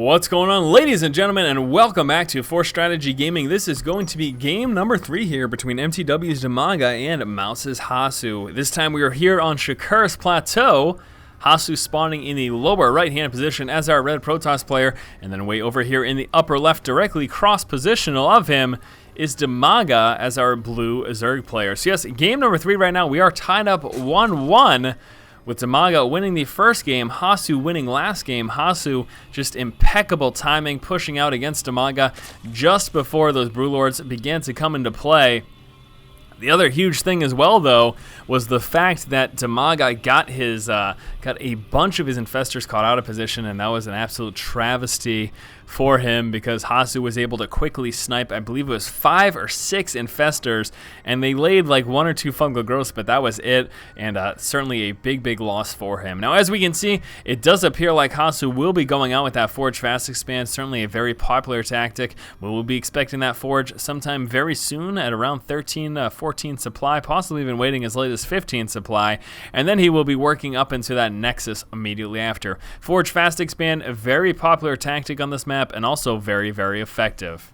What's going on, ladies and gentlemen, and welcome back to Force Strategy Gaming. This is going to be game number 3 here between MTW's DIMAGA and Mouse's Hasu. This time we are here on Shakur's Plateau. Hasu spawning in the lower right-hand position as our red Protoss player, and then way over here in the upper left, directly cross-positional of him, is DIMAGA as our blue Zerg player. So yes, game number 3 right now. We are tied up 1-1. With DIMAGA winning the first game, Hasu winning last game. Hasu just impeccable timing, pushing out against DIMAGA just before those Brewlords began to come into play. The other huge thing as well, though, was the fact that DIMAGA got a bunch of his infestors caught out of position, and that was an absolute travesty for him because Hasu was able to quickly snipe, I believe it was 5 or 6 infestors, and they laid like 1 or 2 fungal growths, but that was it, and certainly a big loss for him. Now, as we can see, it does appear like Hasu will be going out with that Forge Fast Expand, certainly a very popular tactic. We will be expecting that Forge sometime very soon at around 13, 14 supply, possibly even waiting as late as 15 supply, and then he will be working up into that Nexus immediately after. Forge Fast Expand, a very popular tactic on this map, and also very effective.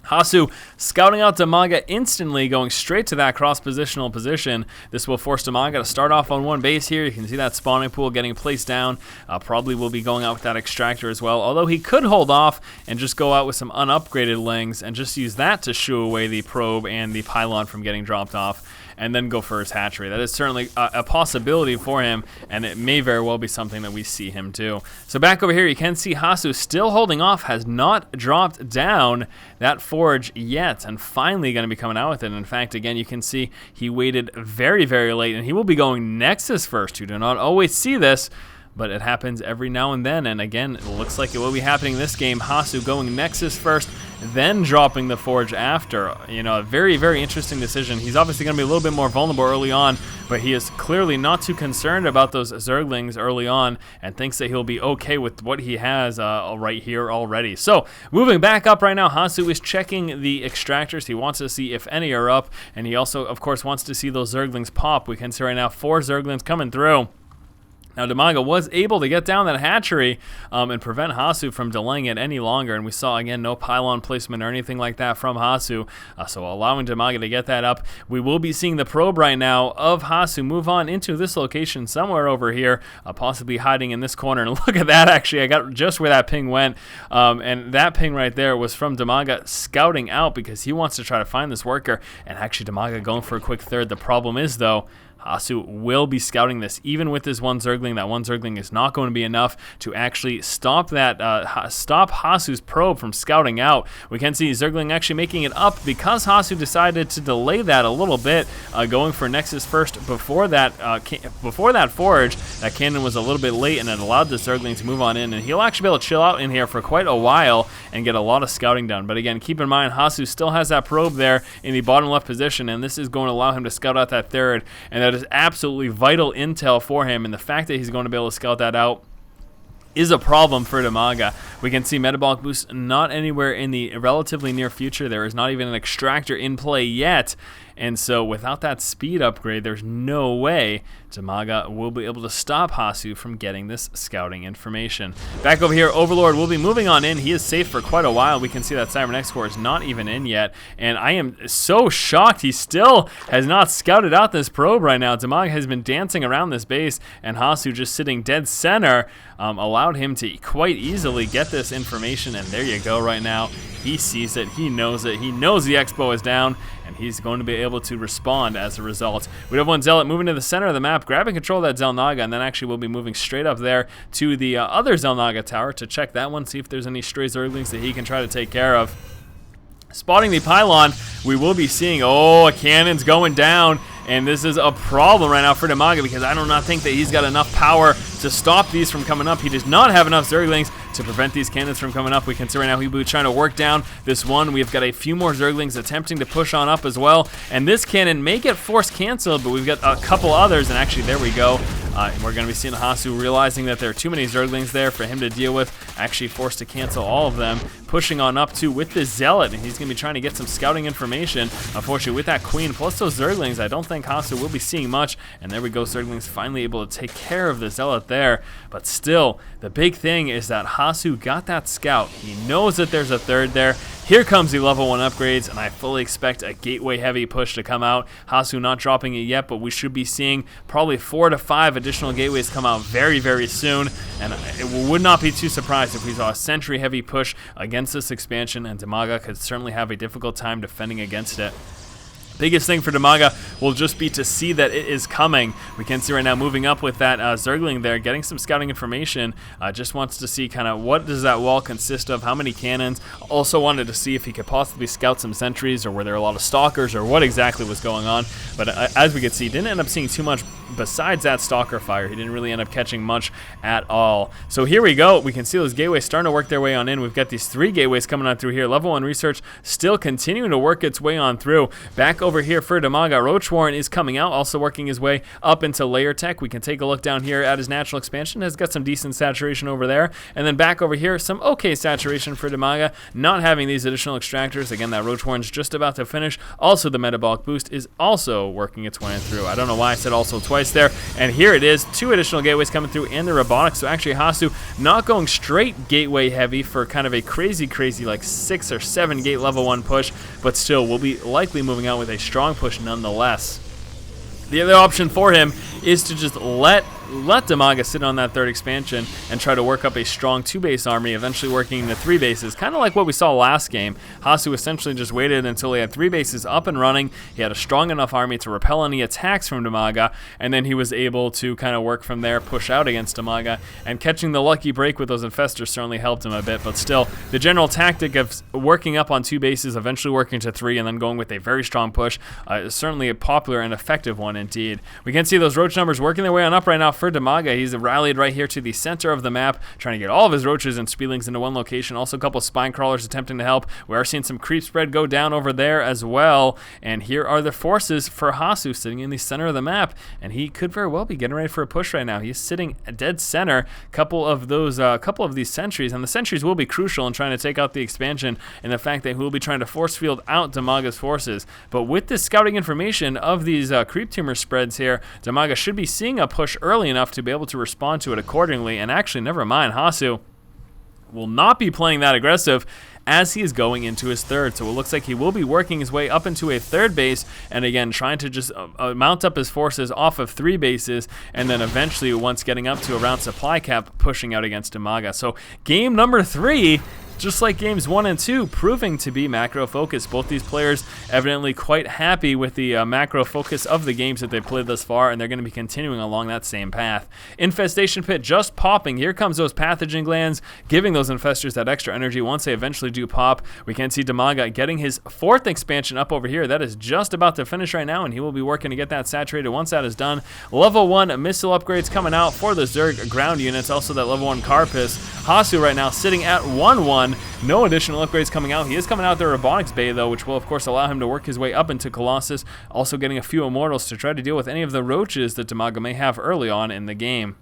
Hasu scouting out DIMAGA instantly, going straight to that cross-positional position. This will force DIMAGA to start off on one base here. You can see that spawning pool getting placed down. Probably will be going out with that extractor as well, although he could hold off and just go out with some unupgraded lings and just use that to shoo away the probe and the pylon from getting dropped off, and then go for his hatchery. That is certainly a possibility for him, and it may very well be something that we see him do. So back over here, you can see Hasu still holding off, has not dropped down that Forge yet, and finally going to be coming out with it. In fact, again, you can see he waited very late, and he will be going Nexus first. You do not always see this, but it happens every now and then, and again, it looks like it will be happening this game. Hasu going Nexus first, then dropping the Forge after. You know, a very interesting decision. He's obviously going to be a little bit more vulnerable early on, but he is clearly not too concerned about those Zerglings early on and thinks that he'll be okay with what he has right here already. So, moving back up right now, Hasu is checking the extractors. He wants to see if any are up, and he also, of course, wants to see those Zerglings pop. We can see right now 4 Zerglings coming through. Now, DIMAGA was able to get down that hatchery and prevent Hasu from delaying it any longer, and we saw, again, no pylon placement or anything like that from Hasu, so allowing DIMAGA to get that up. We will be seeing the probe right now of Hasu move on into this location somewhere over here, possibly hiding in this corner, and look at that, actually, I got just where that ping went, and that ping right there was from DIMAGA scouting out because he wants to try to find this worker, and actually DIMAGA going for a quick third. The problem is, though, Hasu will be scouting this, even with this one Zergling. That one Zergling is not going to be enough to actually stop that, stop Hasu's probe from scouting out. We can see Zergling actually making it up because Hasu decided to delay that a little bit, going for Nexus first before that Forge. That cannon was a little bit late, and it allowed the Zergling to move on in, and he'll actually be able to chill out in here for quite a while and get a lot of scouting done. But again, keep in mind, Hasu still has that probe there in the bottom left position, and this is going to allow him to scout out that third, and that is absolutely vital intel for him, and the fact that he's going to be able to scout that out is a problem for DIMAGA. We can see metabolic boost not anywhere in the relatively near future. There is not even an extractor in play yet, and so without that speed upgrade, there's no way DIMAGA will be able to stop Hasu from getting this scouting information. Back over here, Overlord will be moving on in. He is safe for quite a while. We can see that Cybernex core is not even in yet, and I am so shocked he still has not scouted out this probe right now. DIMAGA has been dancing around this base, and Hasu just sitting dead center allowed him to quite easily get this information, and there you go right now. He sees it, he knows it, he knows the Expo is down, and he's going to be able to respond as a result. We have one Zealot moving to the center of the map, grabbing control of that Xel'Naga, and then actually we'll be moving straight up there to the other Xel'Naga tower to check that one, see if there's any stray Zerglings that he can try to take care of. Spotting the pylon, we will be seeing, a cannon's going down, and this is a problem right now for DIMAGA because I do not think that he's got enough power to stop these from coming up. He does not have enough Zerglings to prevent these cannons from coming up. We can see right now he will be trying to work down this one. We've got a few more Zerglings attempting to push on up as well, and this cannon may get force canceled, but we've got a couple others, and actually there we go. We're going to be seeing Hasu realizing that there are too many Zerglings there for him to deal with, actually forced to cancel all of them, pushing on up to with the Zealot, and he's going to be trying to get some scouting information. Unfortunately, with that Queen plus those Zerglings, I don't think Hasu will be seeing much, and there we go, Zerglings finally able to take care of the Zealot there. But still, the big thing is that Hasu got that scout. He knows that there's a third there. Here comes the level 1 upgrades, and I fully expect a gateway heavy push to come out. Hasu not dropping it yet, but we should be seeing probably 4 to 5 additional gateways come out very, very soon. And it would not be too surprised if we saw a sentry heavy push against this expansion, and DIMAGA could certainly have a difficult time defending against it. Biggest thing for DIMAGA will just be to see that it is coming. We can see right now moving up with that Zergling there, getting some scouting information. Just wants to see kind of what does that wall consist of, how many cannons. Also wanted to see if he could possibly scout some sentries, or were there a lot of stalkers, or what exactly was going on. But as we could see, didn't end up seeing too much besides that stalker fire. He didn't really end up catching much at all. So here we go. We can see those gateways starting to work their way on in. We've got these 3 gateways coming on through here. Level 1 research still continuing to work its way on through. Back over here for DIMAGA, Roach Warren is coming out, also working his way up into layer tech. We can take a look down here at his natural expansion. Has got some decent saturation over there. And then back over here, some okay saturation for DIMAGA, not having these additional extractors. Again, that Roach Warren's just about to finish. Also, the metabolic boost is also working its way through. I don't know why I said also twice there. And here it is, 2 additional gateways coming through and the robotics. So actually Hasu not going straight gateway heavy for kind of a crazy like 6 or 7 gate level 1 push, but still will be likely moving out with a strong push nonetheless. The other option for him is to just let DIMAGA sit on that 3rd expansion and try to work up a strong 2-base army, eventually working into 3 bases, kind of like what we saw last game. Hasu essentially just waited until he had 3 bases up and running. He had a strong enough army to repel any attacks from DIMAGA, and then he was able to kind of work from there, push out against DIMAGA, and catching the lucky break with those infestors certainly helped him a bit. But still, the general tactic of working up on 2 bases, eventually working to 3, and then going with a very strong push is certainly a popular and effective one indeed. We can see those roach numbers working their way on up right now for DIMAGA. He's rallied right here to the center of the map, trying to get all of his roaches and speedlings into one location. Also a couple of spine crawlers attempting to help. We are seeing some creep spread go down over there as well. And here are the forces for Hasu sitting in the center of the map, and he could very well be getting ready for a push right now. He's sitting dead center. Couple of these sentries, and the sentries will be crucial in trying to take out the expansion, and the fact that he will be trying to force field out DIMAGA's forces. But with this scouting information of these creep tumor spreads here, DIMAGA should be seeing a push early enough to be able to respond to it accordingly. And actually, never mind, Hasu will not be playing that aggressive as he is going into his 3rd. So it looks like he will be working his way up into a 3rd base, and again trying to just mount up his forces off of 3 bases, and then eventually, once getting up to around supply cap, pushing out against DIMAGA. So game number 3, just like games 1 and 2, proving to be macro focused. Both these players evidently quite happy with the macro focus of the games that they've played thus far, and they're going to be continuing along that same path. Infestation Pit just popping. Here comes those pathogen glands, giving those infestors that extra energy once they eventually do pop. We can see DIMAGA getting his 4th expansion up over here. That is just about to finish right now, and he will be working to get that saturated once that is done. Level 1 missile upgrades coming out for the Zerg ground units, also that level 1 Carapace. Hasu right now sitting at 1-1. No additional upgrades coming out. He is coming out the robotics bay though, which will of course allow him to work his way up into Colossus, also getting a few immortals to try to deal with any of the roaches that DIMAGA may have early on in the game.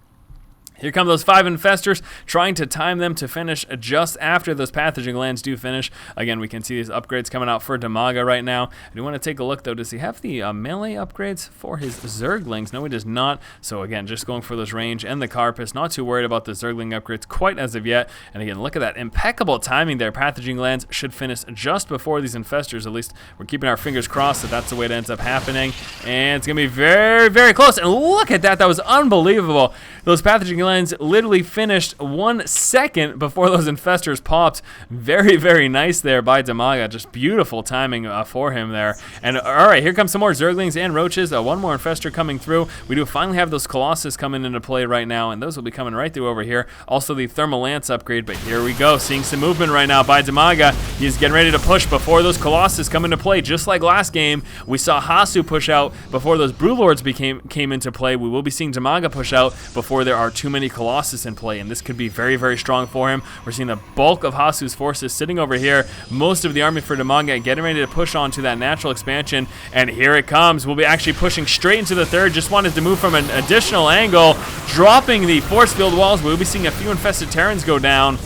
Here come those 5 infestors, trying to time them to finish just after those pathogen glands do finish. Again, we can see these upgrades coming out for DIMAGA right now. I do want to take a look, though. Does he have the melee upgrades for his Zerglings? No, he does not. So, again, just going for those range and the Carapace. Not too worried about the Zergling upgrades quite as of yet. And, again, look at that impeccable timing there. Pathogen glands should finish just before these infestors. At least we're keeping our fingers crossed that that's the way it ends up happening. And it's going to be very, very close. And look at that. That was unbelievable. Those pathogen glands literally finished 1 second before those infestors popped. Very, very nice there by DIMAGA. Just beautiful timing for him there. And all right, here comes some more Zerglings and Roaches. One more infestor coming through. We do finally have those Colossus coming into play right now, and those will be coming right through over here. Also the Thermal Lance upgrade, but here we go. Seeing some movement right now by DIMAGA. He's getting ready to push before those Colossus come into play. Just like last game, we saw Hasu push out before those Brewlords came into play. We will be seeing DIMAGA push out before there are too many Colossus in play, and this could be very, very strong for him. We're seeing the bulk of Hasu's forces sitting over here. Most of the army for DIMAGA getting ready to push on to that natural expansion, and here it comes. We'll be actually pushing straight into the 3rd. Just wanted to move from an additional angle, dropping the force field walls. We'll be seeing a few infested Terrans go down.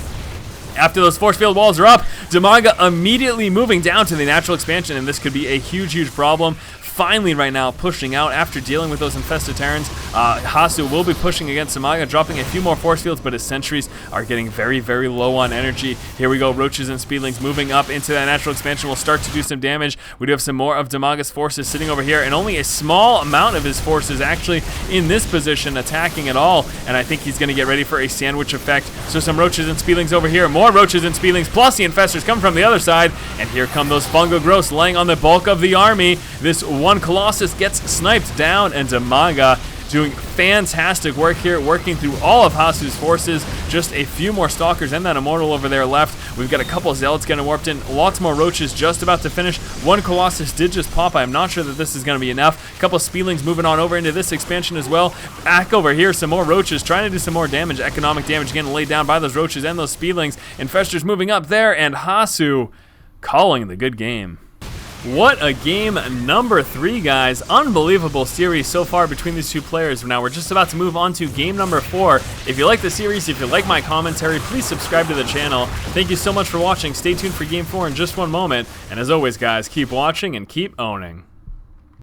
After those force field walls are up, DIMAGA immediately moving down to the natural expansion, and this could be a huge problem. Finally right now pushing out after dealing with those infested Terrans. Hasu will be pushing against DIMAGA, dropping a few more force fields, but his sentries are getting very low on energy. Here we go, Roaches and Speedlings moving up into that natural expansion will start to do some damage. We do have some more of DIMAGA's forces sitting over here, and only a small amount of his forces actually in this position attacking at all, and I think he's going to get ready for a sandwich effect. So some Roaches and Speedlings over here, more Roaches and Speedlings, plus the infestors come from the other side, and here come those Fungal Growths laying on the bulk of the army. This one Colossus gets sniped down, and DIMAGA doing fantastic work here, working through all of Hasu's forces. Just a few more Stalkers and that Immortal over there left. We've got a couple of Zealots getting warped in, lots more Roaches just about to finish. One Colossus did just pop. I'm not sure that this is going to be enough. A couple of Speedlings moving on over into this expansion as well. Back over here, some more Roaches trying to do some more damage. Economic damage getting laid down by those Roaches and those Speedlings. Infestors moving up there, and Hasu calling the good game. What a game number 3, guys. Unbelievable series so far between these two players. Now we're just about to move on to game number 4. If you like the series, if you like my commentary, please subscribe to the channel. Thank you so much for watching. Stay tuned for game 4 in just one moment. And as always, guys, keep watching and keep owning.